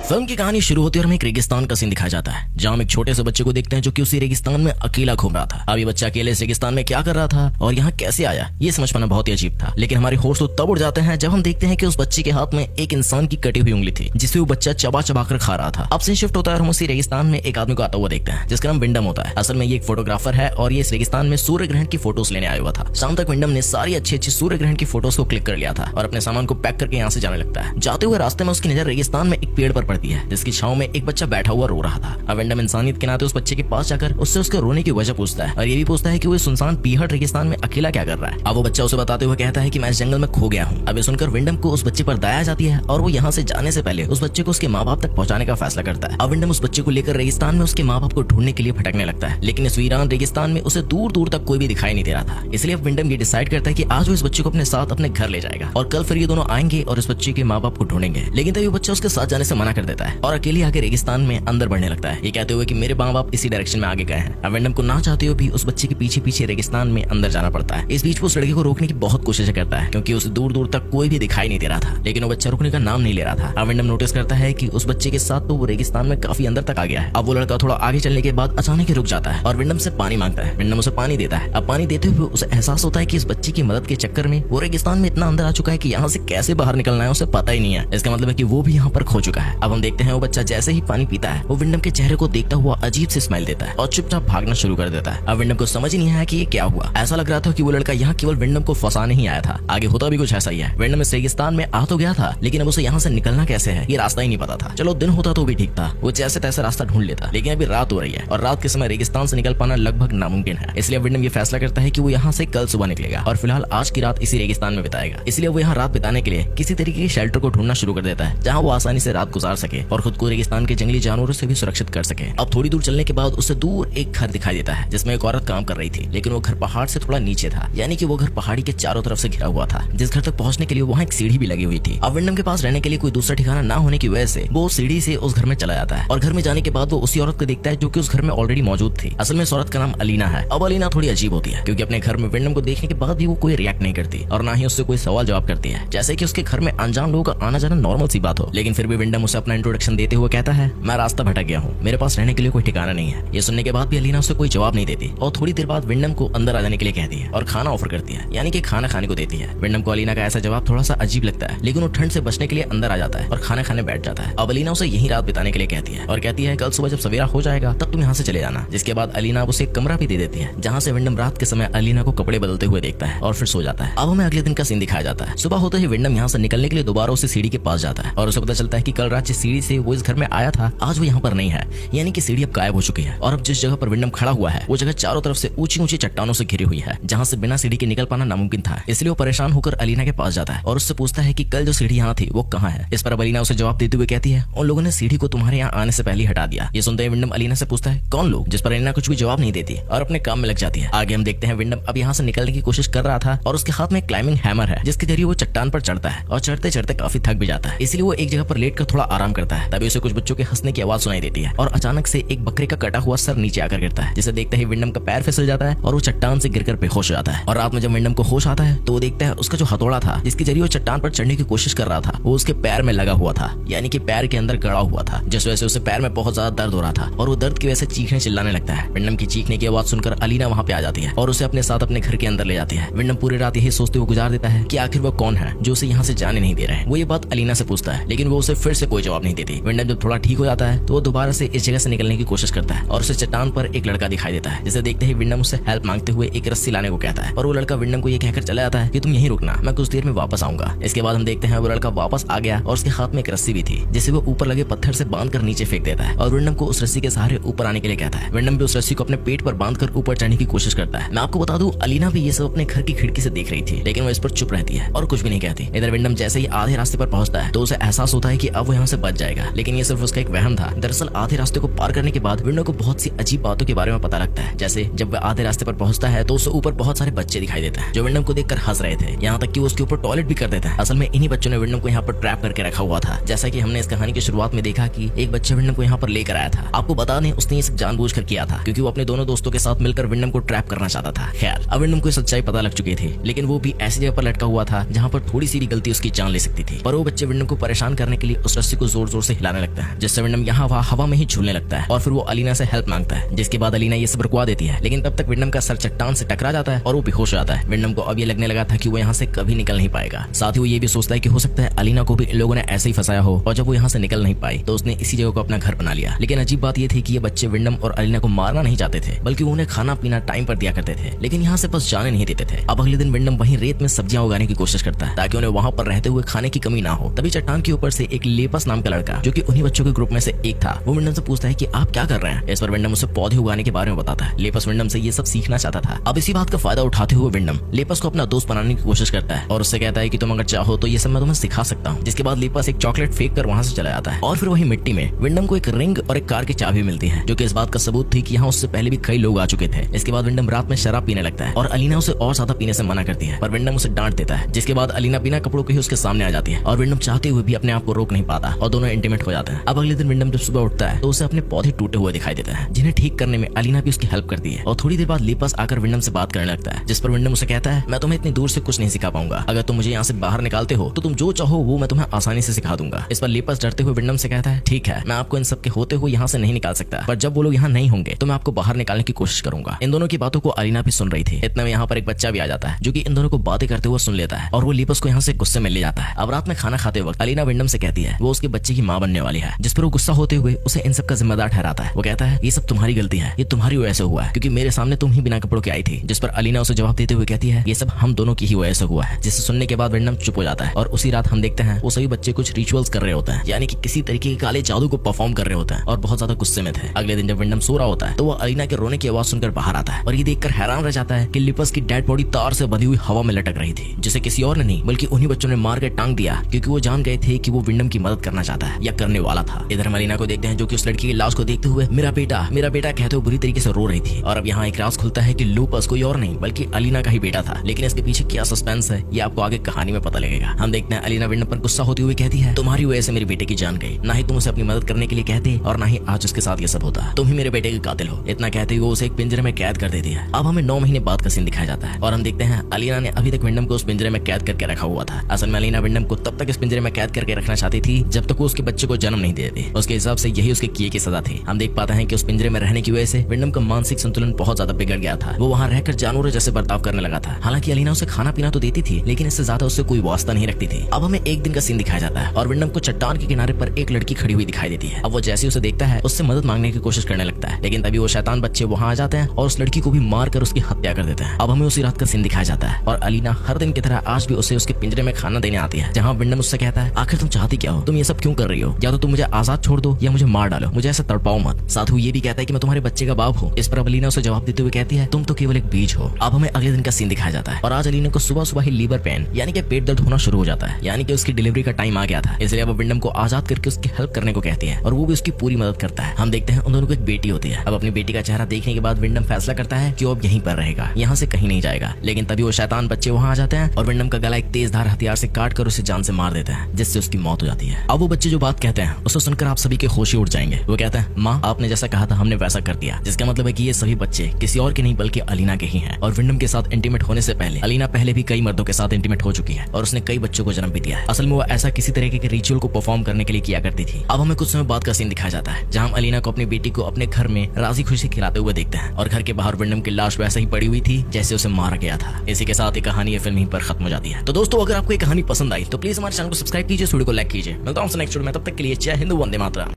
Film की कहानी शुरू होती है और हमें एक रेगिस्तान का सीन दिखाया जाता है, जहां हम एक छोटे से बच्चे को देखते हैं जो कि उसी रेगिस्तान में अकेला घूम रहा था। अब ये बच्चा अकेले इस रेगिस्तान में क्या कर रहा था और यहाँ कैसे आया, ये समझ पाना बहुत ही अजीब था। लेकिन हमारे होश तो तब उड़ जाते हैं जब हम देखते हैं कि उस बच्चे के हाथ में एक इंसान की कटी हुई उंगली थी, जिसे वो बच्चा चबा चबा कर खा रहा था। अब सीन शिफ्ट होता है और हम उसी रेगिस्तान में एक आदमी को आता हुआ देखते हैं, जिसका नाम विंडम होता है। असल में ये एक फोटोग्राफर है और ये इस रेगिस्तान में सूर्य ग्रहण की फोटोज लेने आया हुआ था। शाम तक विंडम ने सारी अच्छी सूर्य ग्रहण की फोटोज को क्लिक कर लिया था और अपने सामान को पैक करके यहाँ से जाने लगता है। जाते हुए रास्ते में उसकी नजर रेगिस्तान में एक पेड़ पर पड़ती है, जिसकी छांव में एक बच्चा बैठा हुआ रो रहा था। अब विंडम इंसानियत के नाते उस बच्चे के पास जाकर उससे उसके रोने की वजह पूछता है और ये भी पूछता है कि वो सुनसान पीहड़ रेगिस्तान में अकेला क्या कर रहा है। अब वो बच्चा उसे बताते हुए कहता है कि मैं इस जंगल में खो गया हूँ। अब ये सुनकर विंडम को उस बच्चे पर दया जाती है और वो यहाँ से जाने से पहले उस बच्चे को उसके माँ बाप तक पहुंचाने का फैसला करता है। अब विंडम उस बच्चे को लेकर रेगिस्तान में उसके माँ बाप को ढूंढने के लिए भटकने लगता है, लेकिन इस वीरान रेगिस्तान में उसे दूर दूर तक कोई भी दिखाई नहीं दे रहा था। इसलिए विंडम ये डिसाइड करता है कि आज वो इस बच्चे को अपने साथ अपने घर ले जाएगा और कल फिर ये दोनों आएंगे और इस बच्चे के माँ बाप को ढूंढेंगे। लेकिन तभी बच्चा उसके साथ जाने से मना कर देता है और अकेले आके रेगिस्तान में अंदर बढ़ने लगता है, ये कहते हुए कि मेरे माँ बाप इसी डायरेक्शन में आगे गए हैं। अब विंडम को ना चाहते हुए भी उस बच्चे के पीछे पीछे रेगिस्तान में अंदर जाना पड़ता है। इस बीच वो उस लड़के को रोकने की बहुत कोशिश करता है, क्योंकि उसे दूर दूर तक कोई भी दिखाई नहीं दे रहा था, लेकिन वो बच्चा रुकने का नाम नहीं ले रहा था। अब विंडम नोटिस करता है कि उस बच्चे के साथ तो वो रेगिस्तान में काफी अंदर तक आ गया है। अब वो लड़का थोड़ा आगे चलने के बाद अचानक ही रुक जाता है और विंडम से पानी मांगता है। विंडम उसे पानी देता है। अब पानी देते हुए उसे एहसास होता है कि इस बच्चे की मदद के चक्कर में वो रेगिस्तान में इतना अंदर आ चुका है कि यहाँ से कैसे बाहर निकलना है उसे पता ही नहीं है। इसका मतलब है कि वो भी यहाँ पर खो चुका है। अब हम देखते हैं वो बच्चा जैसे ही पानी पीता है वो विंडम के चेहरे को देखता हुआ अजीब से स्माइल देता है और चुपचाप भागना शुरू कर देता है। अब विंडम को समझ ही नहीं आया कि ये क्या हुआ। ऐसा लग रहा था कि वो लड़का यहाँ केवल विंडम को फंसाने ही आया था, आगे होता भी कुछ ऐसा ही है। विंडम इस रेगिस्तान में आ तो गया था, लेकिन अब उसे यहाँ से निकलना कैसे है ये रास्ता ही नहीं पता था। चलो दिन होता तो भी ठीक था, वो जैसे तैसे रास्ता ढूंढ लेता, लेकिन अभी रात हो रही है और रात के समय रेगिस्तान से निकल पाना लगभग नामुमकिन है। इसलिए विंडम ये फैसला करता है कि वो यहाँ से कल सुबह निकलेगा और फिलहाल आज की रात इसी रेगिस्तान में बिताएगा। इसलिए वो यहाँ रात बिताने के लिए किसी तरीके के शेल्टर को ढूंढना शुरू कर देता है, जहाँ वो आसानी से रात गुजार सके और खुद को रेगिस्तान के जंगली जानवरों से भी सुरक्षित कर सके। अब थोड़ी दूर चलने के बाद उसे दूर एक घर दिखाई देता है, जिसमें एक औरत काम कर रही थी, लेकिन वो घर पहाड़ से थोड़ा नीचे था, यानी कि वो घर पहाड़ी के चारों तरफ से घिरा हुआ था। जिस घर तक पहुंचने के लिए वहाँ एक सीढ़ी भी लगी हुई थी। अब विंडम के पास रहने के लिए कोई दूसरा ठिकाना ना होने की वजह से वो सीढ़ी से उस घर में चला जाता है और घर में जाने के बाद वो उसी औरत को देखता है जो कि उस घर में ऑलरेडी मौजूद थी। असल में इस औरत का नाम अलीना है। अब अलीना थोड़ी अजीब होती है, क्योंकि अपने घर में विंडम को देखने के बाद भी वो कोई रिएक्ट नहीं करती और ना ही उससे कोई सवाल जवाब करती है, जैसे कि उसके घर में अनजान लोगों का आना जाना नॉर्मल सी बात हो। लेकिन फिर भी विंडम उसे अपना इंट्रोडक्शन देते हुए कहता है, मैं रास्ता भटक गया हूँ, मेरे पास रहने के लिए कोई ठिकाना नहीं है। ये सुनने के बाद भी अलीना उसे कोई जवाब नहीं देती और थोड़ी देर बाद विंडम को अंदर आ जाने के लिए कहती है और खाना ऑफर करती है, यानी कि खाना खाने को देती है। विंडम को अलीना का ऐसा जवाब थोड़ा सा अजीब लगता है, लेकिन वो ठंड से बचने के लिए अंदर आ जाता है और खाना खाने बैठ जाता है। अब अलीना उसे यही रात बिताने के लिए कहती है और कहती है कल सुबह जब सवेरा हो जाएगा तब तुम यहाँ से चले जाना। जिसके बाद अलीना उसे एक कमरा भी दे देती है, जहाँ से विंडम रात के समय अलीना को कपड़े बदलते हुए देखता है और फिर सो जाता है। अब हमें अगले दिन का सीन दिखाया जाता है। सुबह होते ही विंडम यहाँ से निकलने के लिए दोबारा उसे सीढ़ी के पास जाता है और उसे पता चलता है कि कल रात जिस सीढ़ी से वो इस घर में आया था आज वो यहाँ पर नहीं है, यानी कि सीढ़ी अब गायब हो चुकी है और अब जिस जगह पर विंडम खड़ा हुआ है वो जगह चारों तरफ से ऊंची ऊंची चट्टानों से घिरी हुई है, जहाँ से बिना सीढ़ी के निकल पाना नामुमकिन था। इसलिए वो परेशान होकर अलीना के पास जाता है और उससे पूछता है कि कल जो सीढ़ी यहाँ थी वो कहाँ है। इस पर अब अलीना उसे जवाब देते हुए कहती है उन लोगों ने सीढ़ी को तुम्हारे यहाँ आने से पहले ही हटा दिया। ये सुनते ही विंडम अलीना से पूछता है कौन लोग, जिस पर अलीना कुछ भी जवाब नहीं देती और अपने काम में लग जाती है। आगे हम देखते हैं विंडम अब यहाँ से निकलने की कोशिश कर रहा था और उसके हाथ में क्लाइंबिंग हैमर है, जिसके जरिए वो चट्टान पर चढ़ता है और चढ़ते चढ़ते काफी थक भी जाता है। इसलिए वो एक जगह पर लेट कर थोड़ा आराम करता है। तभी उसे कुछ बच्चों के हंसने की आवाज सुनाई देती है और अचानक से एक बकरे का कटा हुआ सर नीचे आकर गिरता है, जिसे देखते ही विंडम का पैर फिसल जाता है और वो चट्टान से गिरकर बेहोश हो जाता है। और रात में जब विंडम को होश आता है तो वो देखता है उसका जो हथौड़ा था जिसके जरिए वो चट्टान पर चढ़ने की कोशिश कर रहा था वो उसके पैर में लगा हुआ था, यानी कि पैर के अंदर गड़ा हुआ था, जिस वजह से उसे पैर में बहुत ज्यादा दर्द हो रहा था और वो दर्द की वजह से चीखने चिल्लाने लगता है। विंडम की चीखने की आवाज सुनकर अलीना वहाँ पे आ जाती है और उसे अपने साथ अपने घर के अंदर ले जाती है। विंडम पूरी रात यही सोचते हुए गुजार देता है कि आखिर वो कौन है जो उसे यहाँ से जाने नहीं दे रहे हैं। वो ये बात अलीना से पूछता है, लेकिन वो उसे फिर से कोई जवाब नहीं देती। विंडम जब थोड़ा ठीक हो जाता है तो वो दोबारा से इस जगह से निकलने की कोशिश करता है और उसे चट्टान पर एक लड़का दिखाई देता है, जिसे देखते ही विंडम उससे हेल्प मांगते हुए एक रस्सी लाने को कहता है और वो लड़का विंडम को ये कहकर चला जाता है कि तुम यहीं रुकना, मैं कुछ देर में वापस आऊंगा। इसके बाद हम देखते हैं वो लड़का वापस आ गया और उसके हाथ में एक रस्सी भी थी, जिसे वो ऊपर लगे पत्थर से बांधकर नीचे फेंक देता है और विंडम को उस रस्सी के सहारे ऊपर आने के लिए कहता है। विंडम भी उस रस्सी को अपने पेट पर बांधकर ऊपर चढ़ने की कोशिश करता है। मैं आपको बता दूं अलीना भी ये सब अपने घर की खिड़की से देख रही थी, लेकिन वो इस पर चुप रहती है और कुछ भी नहीं कहती। इधर विंडम जैसे ही आधे रास्ते पर पहुंचता है तो उसे एहसास होता है कि अब वो यहाँ से बच जाएगा, लेकिन ये सिर्फ उसका एक वहम था। दरअसल आधे रास्ते को पार करने के बाद विंडम को बहुत सी अजीब बातों के बारे में पता लगता है। जैसे जब वह आधे रास्ते पर पहुंचता है तो उसे ऊपर बहुत सारे बच्चे दिखाई देते हैं जो विंडम को देखकर हंस रहे थे, यहाँ तक कि वो उसके ऊपर टॉयलेट भी कर देता है। असल में इन्हीं बच्चों ने विंडम को यहाँ पर ट्रैप करके रखा हुआ था, जैसा कि हमने इस कहानी की शुरुआत में देखा कि एक बच्चा विंडम को यहाँ पर लेकर आया था। आपको बता दें उसने ये सब जानबूझकर किया था, क्योंकि वो अपने दोनों दोस्तों के साथ मिलकर विंडम को ट्रैप करना चाहता था। खैर अब विंडम को सच्चाई पता लग चुकी थी, लेकिन वो भी ऐसी जगह पर लटका हुआ था जहाँ पर थोड़ी सी गलती उसकी जान ले सकती थी। पर वो बच्चे विंडम को परेशान करने के लिए उस रस्सी को जोर जोर से हिलाने लगता है, जिससे विंडम यहाँ हवा में ही झूलने लगता है और फिर वो अलीना से हेल्प मांगता है, जिसके बाद अलीना ये सब रुकवा देती है। लेकिन तब तक विंडम का सर चट्टान से टकरा जाता है और वो बेहोश हो जाता है। विंडम को अब ये लगने लगा था कि वो यहाँ से कभी निकल नहीं पाएगा। साथ ही वो ये भी सोचता है कि हो सकता है अलीना को भी इन लोगों ने ऐसे ही फंसाया हो और जब वो यहाँ से निकल नहीं पाई तो उसने इसी जगह को अपना घर बना लिया। लेकिन अजीब बात ये थी कि ये बच्चे विंडम और अलीना को मारना नहीं चाहते थे, बल्कि उन्हें खाना पीना टाइम पर दिया करते थे, लेकिन यहाँ से बस जाने नहीं देते थे। अब अगले दिन विंडम वहीं रेत में सब्जियां उगाने की कोशिश करता है ताकि उन्हें वहां पर रहते हुए खाने की कमी ना हो। तभी चट्टान के ऊपर से एक लेपस नाम का लड़का, जो कि उन्हीं बच्चों के ग्रुप में से एक था, वो विंडम से पूछता है कि आप क्या कर रहे हैं। इस पर विंडम उसे पौधे उगाने के बारे में बताता है। लेपस विंडम से ये सब सीखना चाहता था। अब इसी बात का फायदा उठाते हुए विंडम लेपस को अपना दोस्त बनाने की कोशिश करता है और उससे कहता है कि तुम अगर चाहो तो ये सब मैं तुम्हें सिखा सकता हूँ। जिसके बाद लेपस एक चॉकलेट फेंक कर वहां से चला जाता है और फिर वही मिट्टी में विंडम को एक रिंग और एक कार की चाबी मिलती है, जो कि इस बात का सबूत थी कि यहाँ उससे पहले भी कई लोग आ चुके थे। इसके बाद विंडम रात में शराब पीने लगता है और अलीना उसे और ज्यादा पीने से मना करती है, पर विंडम उसे डांट देता है। जिसके बाद अलीना बिना कपड़ों के ही उसके सामने आ जाती है और विंडम चाहते हुए भी अपने आप को रोक नहीं पाता और दोनों इंटीमेट हो जाते हैं। अब अगले दिन विंडम जब सुबह उठता है तो उसे अपने पौधे टूटे हुए दिखाई देते हैं, जिन्हें ठीक करने में अलीना भी उसकी हेल्प करती है। और थोड़ी देर बाद लेपस आकर विंडम से बात करने लगता है, जिस पर विंडम उसे कहता है मैं तुम्हें इतनी दूर से कुछ नहीं सिखा पाऊंगा, अगर तुम मुझे यहाँ से बाहर निकालते हो तो तुम जो चाहो वो मैं तुम्हें आसानी से सिखा दूंगा। इस पर लेपस डरते हुए विंडम से कहता है ठीक है, मैं आपको इन सब के होते हुए यहाँ से नहीं निकाल सकता, पर जब वो लोग यहाँ नहीं होंगे तो मैं आपको बाहर निकालने की कोशिश करूंगा। इन दोनों की बातों को अलीना भी सुन रही थी। इतने में यहाँ पर एक बच्चा भी आ जाता है, जो कि इन दोनों को बातें करते हुए सुन लेता है और वो लेपस को यहाँ से गुस्से में ले जाता है। अब रात में खाना खाते वक्त अलीना विंडम से कहती है वो उसके बच्चे की माँ बनने वाली है, जिस पर वो गुस्सा होते हुए उसे इन सब का जिम्मेदार ठहराता है। वो कहता है ये सब तुम्हारी गलती है, ये तुम्हारी वजह से हुआ है, क्योंकि मेरे सामने तुम ही बिना कपड़ों के आई थी। जिस पर अलीना उसे जवाब देते हुए कहती है ये सब हम दोनों की ही वजह से हुआ है। जिसे सुनने के बाद विंडम चुप हो जाता है और उसी रात हम देखते हैं वो सभी बच्चे कुछ रिचुअल्स कर रहे होते हैं, यानी कि किसी तरीके के काले जादू को परफॉर्म कर रहे होते हैं और बहुत ज्यादा गुस्से में थे। अगले दिन जब विंडम सो रहा होता है तो वो अलीना के रोने की आवाज सुनकर बाहर आता है और ये देखकर हैरान रह जाता है कि लेपस की डेड बॉडी तार से बंधी हुई हवा में लटक रही थी, जिसे किसी और ने नहीं बल्कि उन्हीं बच्चों ने मार के टांग दिया, क्योंकि वो जान गए थे कि वो विंडम की मदद करना चाहता है या करने वाला था। इधर हम अलीना को देखते हैं जो कि उस लड़की की लाश को देखते हुए मेरा बेटा कहते हुए बुरी तरीके से रो रही थी। और अब यहाँ एक राज खुलता है कि लूपस कोई और नहीं बल्कि अलीना का ही बेटा था। लेकिन इसके पीछे क्या सस्पेंस है ये आपको आगे कहानी में पता लगेगा। हम देखते हैं अलीना विंडम पर गुस्सा होते हुए कहती है तुम्हारी वजह से मेरे बेटे की जान गई, ना ही तुम उसे अपनी मदद करने के लिए कहते और ना ही आज उसके साथ ये सब होता, तुम ही मेरे बेटे के कातिल हो। इतना कहते हुए उसे एक पिंजरे में कैद कर देती है। अब हमें 9 महीने बाद का सीन दिखाया जाता है और हम देखते हैं अलीना ने अभी तक विंडम को उस पिंजरे में कैद करके रखा हुआ था। असल में अलीना विंडम को तब तक इस पिंजरे में कैद करके रखना चाहती थी जब तक वो उसके बच्चे को जन्म नहीं देती। उसके हिसाब से यही उसके किए की सजा थी। हम देख पाते हैं कि उस पिंजरे में रहने की वजह से विंडम का मानसिक संतुलन बहुत ज्यादा बिगड़ गया था। वो वहाँ रहकर जानवरों जैसे बर्ताव करने लगा था। हालांकि अलीना उसे खाना पीना तो देती थी, लेकिन इससे ज्यादा उससे कोई वास्ता नहीं रखती थी। अब हमें एक दिन का सीन दिखाया जाता है और विंडम को चट्टान के किनारे पर एक लड़की खड़ी हुई दिखाई देती है। अब वो जैसे उसे देखता है उससे मदद मांगने की कोशिश करने लगता है, लेकिन तभी वो शैतान बच्चे वहाँ आ जाते हैं और उस लड़की को भी मार कर उसकी हत्या कर देते हैं। अब हमें उसी रात का सीन दिखाया जाता है और अलीना हर दिन की तरह आज भी उसे उसके पिंजरे में खाना देने आती है, जहाँ विंडम उससे कहता है आखिर तुम चाहती क्या हो, तुम ये सब क्यों कर रही हो, या तो तुम मुझे आजाद छोड़ दो या मुझे मार डालो, मुझे ऐसा तड़पाओ मत। साथ ही ये भी कहता है कि मैं तुम्हारे बच्चे का बाप हूँ। इस पर अलीना उसे जवाब देते हुए कहती है तुम तो केवल एक बीज हो। अब हमें अगले दिन का सीन दिखाया जाता है और आज अलीना को सुबह सुबह ही लीवर पेन यानी कि पेट दर्द होना शुरू हो जाता है, यानी कि उसकी डिलीवरी का टाइम आ गया था। इसलिए वो विंडम को आजाद करके उसकी हेल्प करने को कहती है और वो भी उसकी पूरी मदद करता है। हम देखते हैं उन दोनों को एक बेटी होती है। अब अपनी बेटी का चेहरा देखने के बाद विंडम फैसला करता है कि वो अब यहीं पर रहेगा, यहाँ से कहीं नहीं जाएगा। लेकिन तभी वो शैतान बच्चे वहाँ आ जाते हैं और विंडम का गला एक तेजधार हथियार से काट कर उसे जान से मार देते हैं, जिससे उसकी मौत हो जाती है। अब वो बच्चे जो बात कहते हैं उसे सुनकर आप सभी के होश ही उड़ जाएंगे। वो कहता है माँ आपने जैसा कहा था हमने वैसा कर दिया, जिसका मतलब है कि ये सभी बच्चे किसी और के नहीं बल्कि अलीना के ही हैं। और विंडम के साथ इंटीमेट होने से पहले अलीना पहले भी कई मर्दों के साथ इंटीमेट हो चुकी है और उसने कई बच्चों को जन्म भी दिया है। असल में वो ऐसा किसी तरीके के रिचुअल को परफॉर्म करने के लिए किया करती थी। अब हमें कुछ समय बाद का सीन दिखाया जाता है जहाँ हम अलीना को अपनी बेटी को अपने घर में राजी खुशी खिलाते हुए देखते हैं और घर के बाहर विंडम की लाश वैसे ही पड़ी हुई थी जैसे उसे मारा गया था। इसी के साथ ये कहानी ये फिल्म यहीं पर खत्म हो जाती है। तो दोस्तों अगर आपको ये कहानी पसंद आई तो प्लीज हमारे चैनल को सब्सक्राइब कीजिए, वीडियो को लाइक कीजिए। मिलता हूं नेक्स्ट वीडियो में, तब तक के लिए जय हिंद, वंदे मातरम।